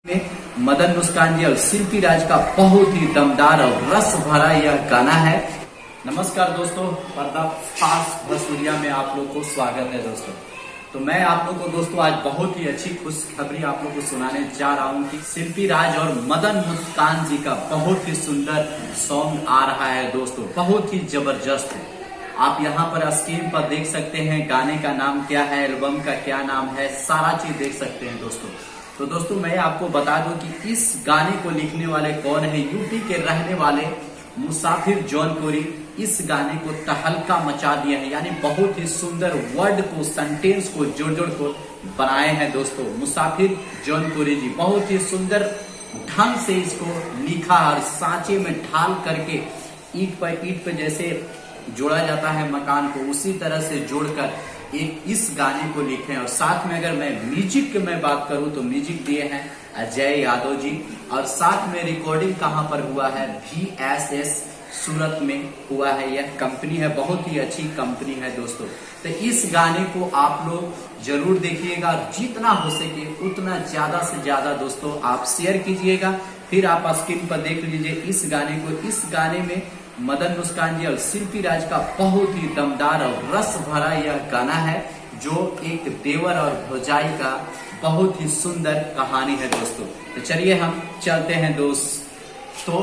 में मदन मुस्कान जी और शिल्पी राज का बहुत ही दमदार और रस भरा यह गाना है। नमस्कार दोस्तों, पर्दाफाश भोजपुरिया में आप लोग को स्वागत है दोस्तों। तो मैं आप लोग को दोस्तों आज बहुत ही अच्छी खुशखबरी आप लोग को सुनाने जा रहा हूँ कि शिल्पी राज और मदन मुस्कान जी का बहुत ही सुंदर सॉन्ग आ रहा है दोस्तों, बहुत ही जबरदस्त है। आप यहाँ पर स्क्रीन पर देख सकते हैं गाने का नाम क्या है, एल्बम का क्या नाम है, सारा चीज देख सकते हैं दोस्तों। तो दोस्तों मैं आपको बता दूं कि इस गाने को लिखने वाले कौन है, यूपी के रहने वाले मुसाफिर जौनपुरी इस गाने को तहलका मचा दिया है। यानी बहुत ही सुंदर वर्ड को, सेंटेंस को जोड़ जोड़ को बनाए हैं दोस्तों मुसाफिर जौनपुरी जी। बहुत ही सुंदर ढंग से इसको लिखा और सांचे में ढाल करके ईंट पे जैसे जोड़ा जाता है मकान को, उसी तरह से जोड़कर एक इस गाने को लिखे हैं। और साथ में अगर मैं म्यूजिक की मैं बात करूं तो म्यूजिक दिए हैं अजय यादव जी, और साथ में रिकॉर्डिंग कहां पर हुआ है, VSS सूरत में हुआ है। यह कंपनी है, बहुत ही अच्छी कंपनी है दोस्तों। तो इस गाने को आप लोग जरूर देखिएगा, जितना हो सके उतना ज्यादा से ज्यादा दोस्तों आप शेयर कीजिएगा। फिर आप स्क्रीन पर देख लीजिए इस गाने को। इस गाने में मदन मुस्कान जी और शिल्पी राज का बहुत ही दमदार और रस भरा यह गाना है, जो एक देवर और भौजाई का बहुत ही सुंदर कहानी है दोस्तों। तो चलिए हम चलते हैं दोस्तों।